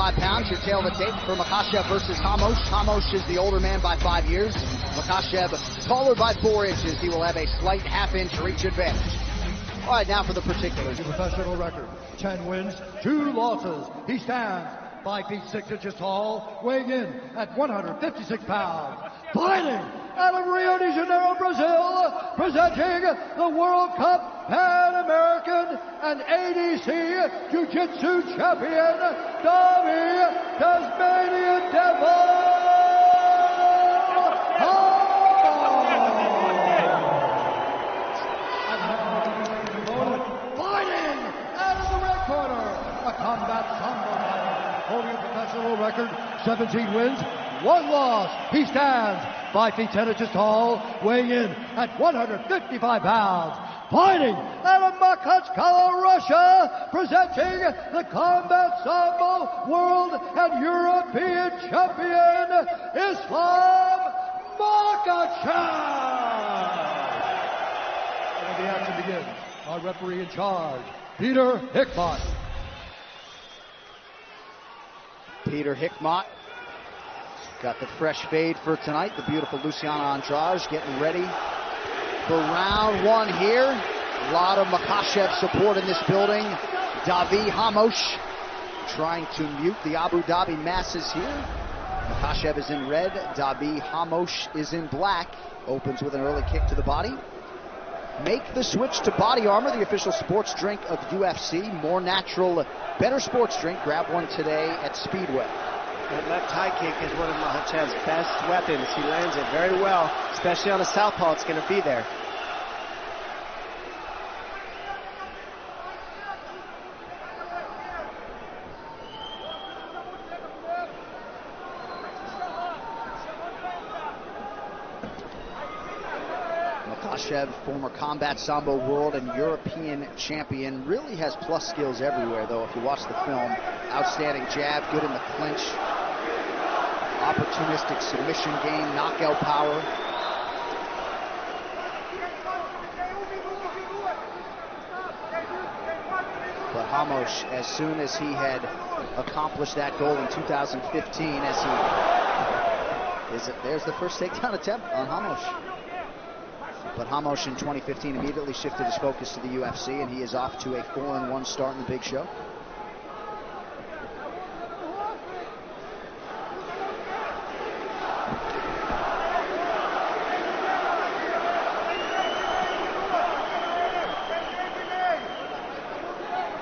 155 pounds. Your tail of the tape for Makachev versus Hamosh. Hamosh is the older man by 5 years. Makachev taller by 4 inches. He will have a slight half-inch reach advantage. All right, now for the particulars. Professional record, 10 wins, 2 losses. He stands 5 feet 6 inches tall, weighing in at 156 pounds. Fighting out of Rio de Janeiro, Brazil, presenting the World Cup Pan American and ADC Jiu-Jitsu champion, Tommy Tasmanian Devil. Fighting out of the red corner, a combat sambo fighter, holding a professional record, 17 wins, 1 loss. He stands 5 feet 10 inches tall, weighing in at 155 pounds. Fighting out of Machachkala, Russia, presenting the Combat Sambo World and European Champion, Ислам Makachev. And the action begins. Our referee in charge, Peter Hickmott. Peter Hickmott got the fresh fade for tonight. The beautiful Luciana Andrade getting ready for round 1 here. A lot of Makachev support in this building. Davi Hamosh trying to mute the Abu Dhabi masses here. Makachev is in red. Davi Hamosh is in black. Opens with an early kick to the body. Make the switch to Body Armor, the official sports drink of UFC. More natural, better sports drink. Grab one today at Speedway. That left high kick is one of Mahachev's best weapons. He lands it very well, especially on a southpaw. It's going to be there. Makachev, former Combat Sambo World and European champion, really has plus skills everywhere, though, if you watch the film. Outstanding jab, good in the clinch, opportunistic submission game, knockout power. But Hamosh, as soon as he had accomplished that goal in 2015, there's the first takedown attempt on Hamosh. But Hamosh in 2015 immediately shifted his focus to the UFC, and he is off to a 4-1 start in the big show.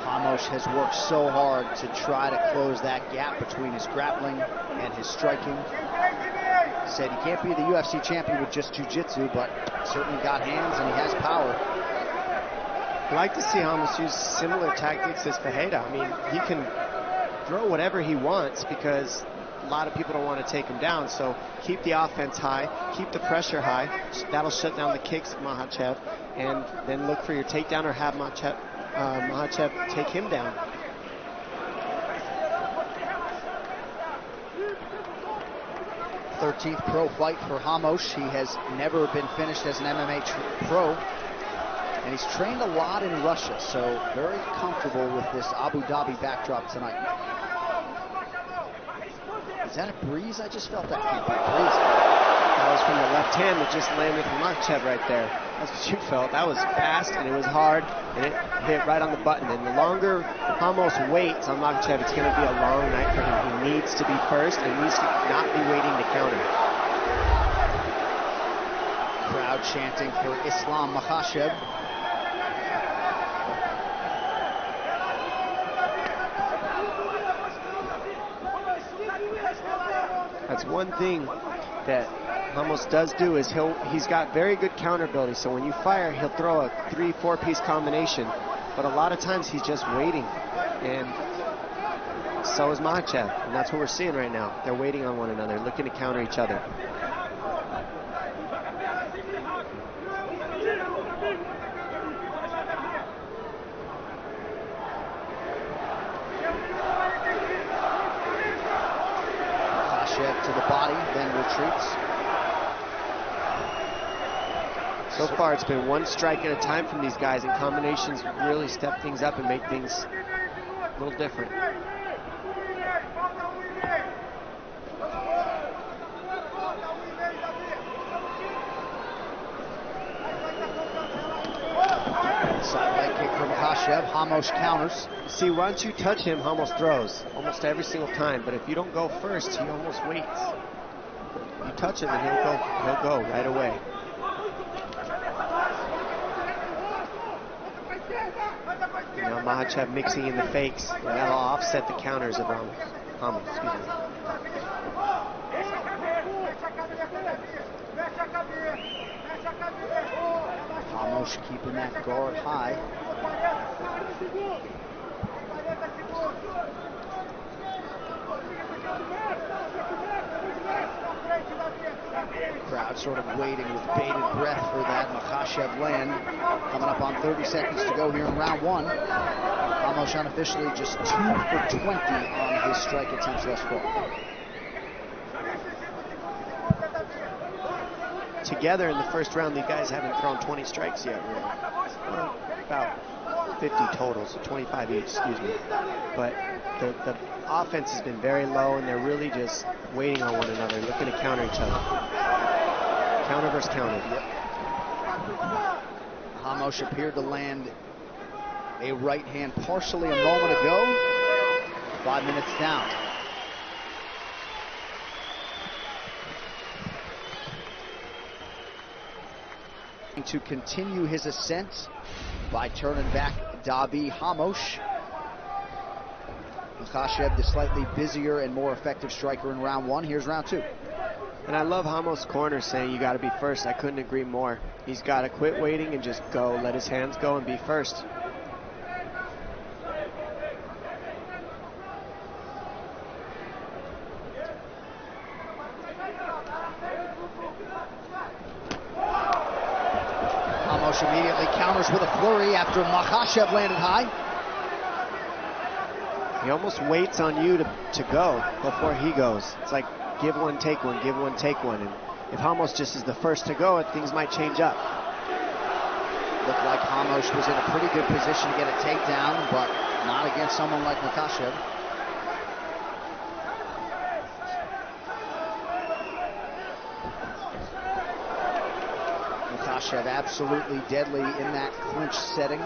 Hamosh has worked so hard to try to close that gap between his grappling and his striking. Said he can't be the UFC champion with just jiu-jitsu, but certainly got hands and he has power. I like to see Hamosh use similar tactics as Fajeda. I mean, he can throw whatever he wants because a lot of people don't want to take him down. So keep the offense high, keep the pressure high. That'll shut down the kicks of Makhachev, and then look for your takedown or have Makhachev take him down. The 13th pro fight for Hamosh. He has never been finished as an MMA pro, and he's trained a lot in Russia, so very comfortable with this Abu Dhabi backdrop tonight. Is that a breeze? I just felt that can't be a breeze. That was from the left hand that just landed from Makhachev right there. That's what you felt. That was fast and it was hard and it hit right on the button. And the longer Hamosh waits on Makhachev, it's going to be a long night for him. He needs to be first and needs to not be waiting to counter. Crowd chanting for Ислам Makachev. That's one thing that Hamosh does do is he's got very good counter ability. So when you fire, he'll throw a 3-4 piece combination. But a lot of times he's just waiting. And so is Makhachev. And that's what we're seeing right now. They're waiting on one another, looking to counter each other. To the body, then retreats. So far, it's been one strike at a time from these guys, and combinations really step things up and make things a little different. Hamosh counters. See, once you touch him, Hamos throws almost every single time. But if you don't go first, he almost waits. You touch him and he'll go right away. Now Makhachev mixing in the fakes. And that'll offset the counters of Hamosh. Excuse me. Hamosh keeping that guard high. Crowd sort of waiting with bated breath for that Makhachev land. Coming up on 30 seconds to go here in round one. Hamosh unofficially just 2 for 20 on his strike attempts thus far. Together in the first round, these guys haven't thrown 20 strikes yet, really. About 50 total, so 25 each, excuse me. But the offense has been very low, and they're really just waiting on one another, looking to counter each other. Counter versus counter. Yep. Hamosh appeared to land a right hand partially a moment ago. 5 minutes down. To continue his ascent by turning back Dabi Hamosh. Makhachev, the slightly busier and more effective striker in round one. Here's round two. And I love Hamo's corner saying you got to be first. I couldn't agree more. He's got to quit waiting and just go, let his hands go and be first. Hamosh immediately counters with a flurry after Makhachev landed high. He almost waits on you to go before he goes. It's like give one, take one, give one, take one. And if Hamosh just is the first to go, things might change up. Looked like Hamosh was in a pretty good position to get a takedown, but not against someone like Makhachev. Makhachev absolutely deadly in that clinch setting.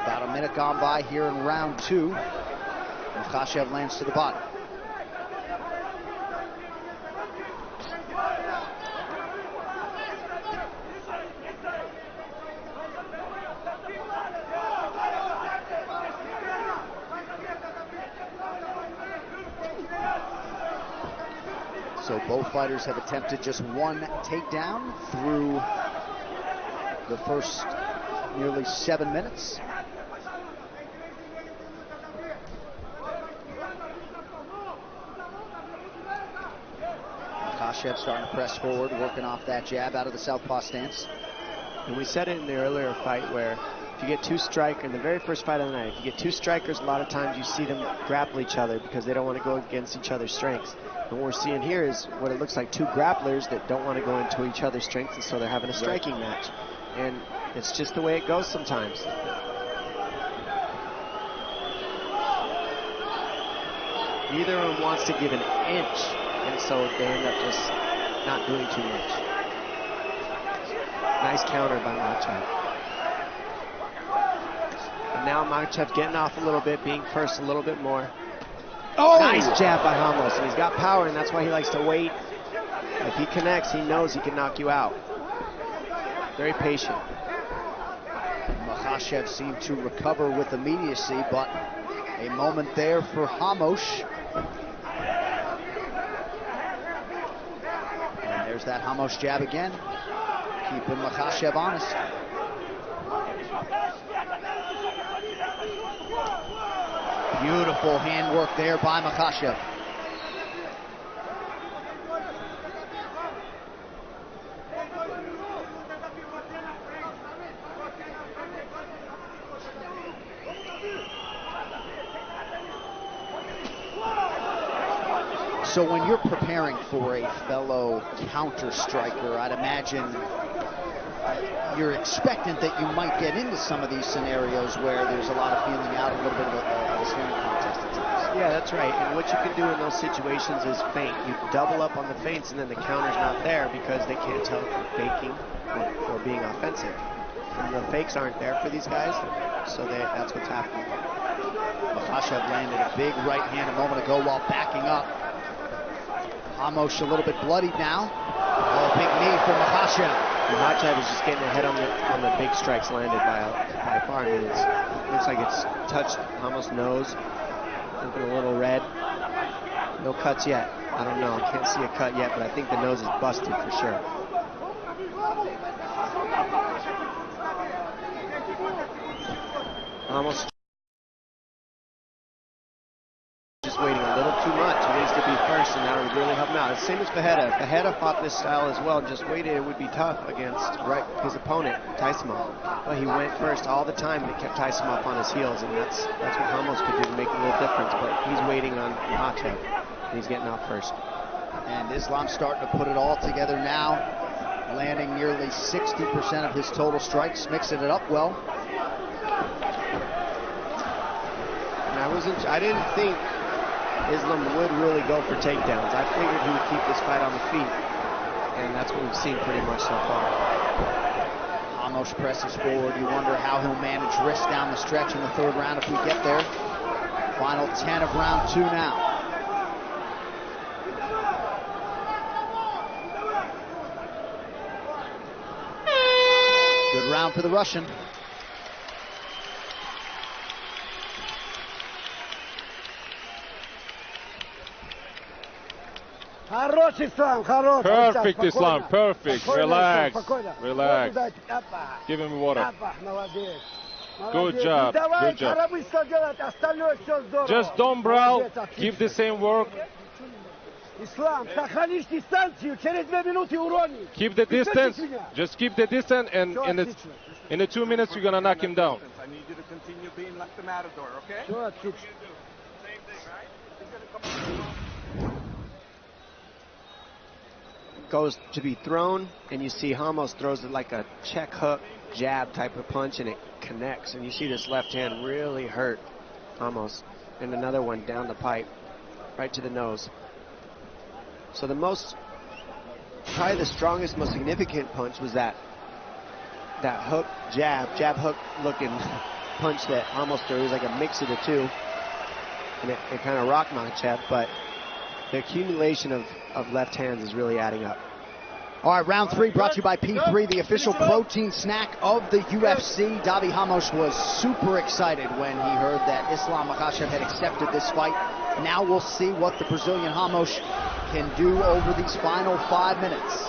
About a minute gone by here in round two. Makhachev lands to the bottom. So both fighters have attempted just one takedown through the first nearly 7 minutes. Makhachev starting to press forward, working off that jab out of the southpaw stance. And we said it in the earlier fight where if you get two strikers, in the very first fight of the night, if you get two strikers, a lot of times you see them grapple each other because they don't want to go against each other's strengths. And what we're seeing here is what it looks like two grapplers that don't want to go into each other's strengths, and so they're having a striking match. And it's just the way it goes sometimes. Neither of them wants to give an inch, and so they end up just not doing too much. Nice counter by Makhachev. And now Makhachev getting off a little bit, being first a little bit more. Oh! Nice jab by Hamosh, and he's got power, and that's why he likes to wait. If he connects, he knows he can knock you out. Very patient. Makhachev seemed to recover with immediacy, but a moment there for Hamosh. And there's that Hamosh jab again, keeping Makhachev honest. Beautiful handwork there by Makhachev. So when you're preparing for a fellow counter striker, I'd imagine you're expectant that you might get into some of these scenarios where there's a lot of feeling out, a little bit of a staring contest at times. Yeah, that's right. And what you can do in those situations is feint. You double up on the feints, and then the counter's not there because they can't tell if you're faking or being offensive. And the fakes aren't there for these guys, so that's what's happening. Machashev landed a big right hand a moment ago while backing up. Hamosh a little bit bloodied now. Oh, big knee for Machashev. Machashev is just getting ahead on the big strikes landed by far. I mean, it looks like it's touched Hamosh's nose. Looking a little red. No cuts yet. I don't know. I can't see a cut yet, but I think the nose is busted for sure. Almost just waiting a little too much. He needs to be first, and that would really help him out. Same as Fajeda. Fajeda fought this style as well, just waited. It would be tough against his opponent, Taisimov. But he went first all the time, and it kept Taisimov on his heels, and that's what Ramos could do to make a little difference. But he's waiting on Makhachev, and he's getting out first. And Islam starting to put it all together now, landing nearly 60% of his total strikes, mixing it up well. And I didn't think Islam would really go for takedowns. I figured he would keep this fight on the feet, and that's what we've seen pretty much so far. Hamosh presses forward. You wonder how he'll manage wrist down the stretch in the third round if we get there. Final 10 of round 2 now. Good round for the Russian. Perfect, Islam, perfect. Relax, relax. Give him water. Good job, good job. Just don't brawl, give the same work. Keep the distance, just keep the distance, and in the 2 minutes you're gonna knock him down. I need you to continue being like the Matador, okay? Goes to be thrown, and you see Ramos throws it like a check hook jab type of punch, and it connects, and you see this left hand really hurt Ramos, and another one down the pipe right to the nose. So probably the strongest, most significant punch was that hook jab hook looking punch that Ramos threw. It was like a mix of the two, and it kind of rocked Makhachev, but the accumulation of left hands is really adding up. All right, round 3 brought to you by P3, the official protein snack of the UFC. Davi Hamosh was super excited when he heard that Islam Makhachev had accepted this fight. Now we'll see what the Brazilian Hamosh can do over these final 5 minutes.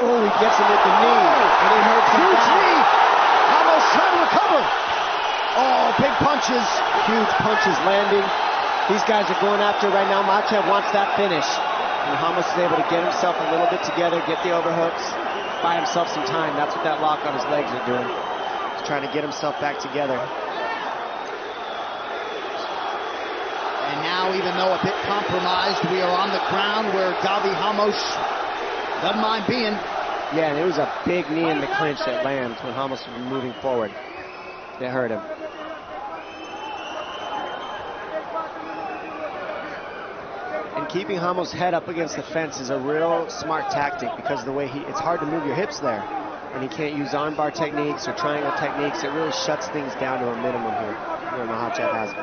Oh, he gets him with the knee, and he hurts him. Huge knee! Hamosh trying to recover. Oh, big punches. Huge punches landing. These guys are going after it right now. Makhachev wants that finish. And Hamosh is able to get himself a little bit together, get the overhooks, buy himself some time. That's what that lock on his legs are doing. He's trying to get himself back together. And now, even though a bit compromised, we are on the ground where Davi Hamosh doesn't mind being. Yeah, and it was a big knee in the clinch that lands when Hamosh was moving forward. It hurt him. And keeping Hamosh's head up against the fence is a real smart tactic because of the way it's hard to move your hips there. And he can't use armbar techniques or triangle techniques. It really shuts things down to a minimum here, where Makhachev has it.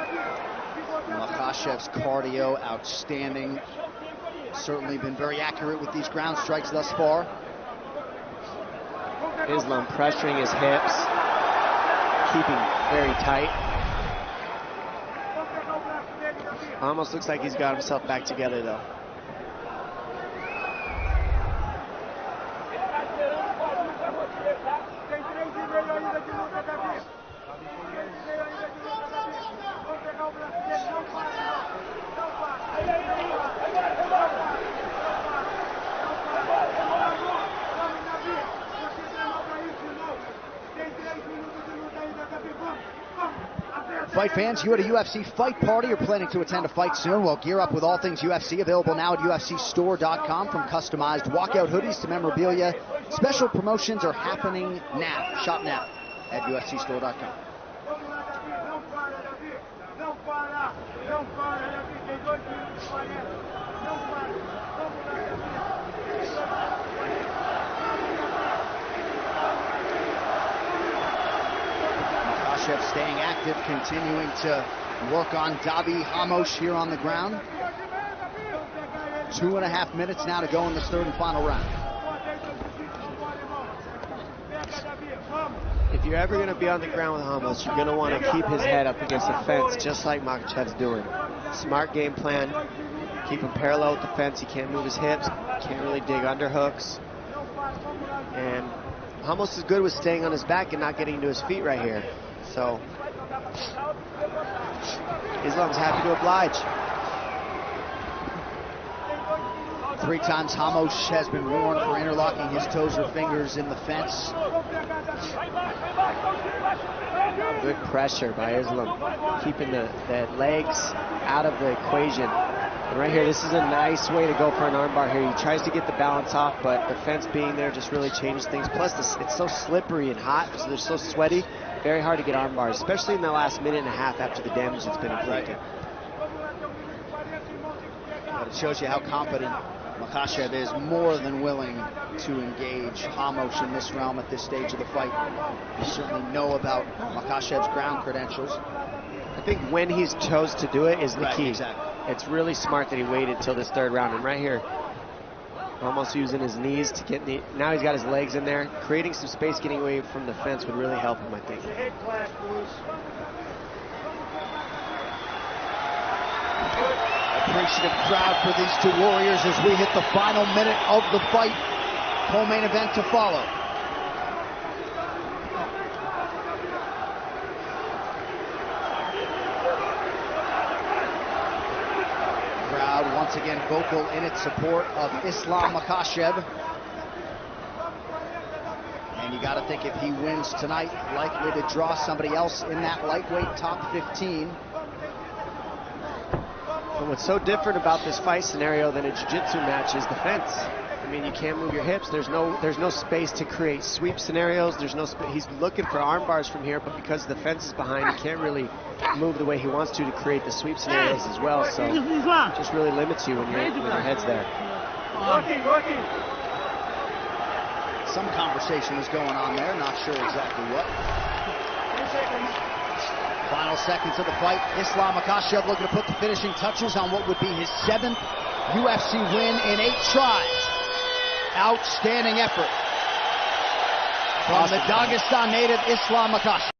Makhachev's cardio outstanding. Certainly been very accurate with these ground strikes thus far. Islam pressuring his hips, keeping very tight. Almost looks like he's got himself back together, though. Fight fans, you at a UFC fight party or planning to attend a fight soon? Well, gear up with all things UFC, available now at UFCstore.com. From customized walkout hoodies to memorabilia, special promotions are happening now. Shop now at UFCstore.com. Makhachev staying active, continuing to work on Davi Hamosh here on the ground. 2.5 minutes now to go in this third and final round. If you're ever going to be on the ground with Hamosh, you're going to want to keep his head up against the fence, just like Makhachev's doing. Smart game plan. Keep him parallel with the fence. He can't move his hips. Can't really dig underhooks. And Hamosh is good with staying on his back and not getting to his feet right here. So Islam's happy to oblige. 3 times Hamosh has been warned for interlocking his toes or fingers in the fence. Good pressure by Islam, keeping the legs out of the equation. And right here, this is a nice way to go for an armbar here. He tries to get the balance off, but the fence being there just really changes things. Plus, it's so slippery and hot, so they're so sweaty. Very hard to get arm bars, especially in the last minute and a half after the damage that's been inflicted. But it shows you how confident Makhachev is, more than willing to engage Hamosh in this realm at this stage of the fight. You certainly know about Makhachev's ground credentials. I think when he's chose to do it is the key. Exactly. It's really smart that he waited till this third round. And right here, almost using his knees to get now he's got his legs in there. Creating some space, getting away from the fence would really help him, I think. Appreciative crowd for these two warriors as we hit the final minute of the fight. Co-main event to follow. Crowd once again vocal in its support of Islam Makhachev. And you got to think if he wins tonight, likely to draw somebody else in that lightweight top 15. But what's so different about this fight scenario than a jiu-jitsu match is the fence. I mean, you can't move your hips. There's no space to create sweep scenarios. He's looking for arm bars from here, but because the fence is behind, he can't really move the way he wants to create the sweep scenarios as well. So it just really limits you when your head's there. Some conversation was going on there, not sure exactly what. Final seconds of the fight. Islam Makhachev looking to put the finishing touches on what would be his 7th UFC win in 8 tries. Outstanding effort from the Dagestan native Islam Makhachev.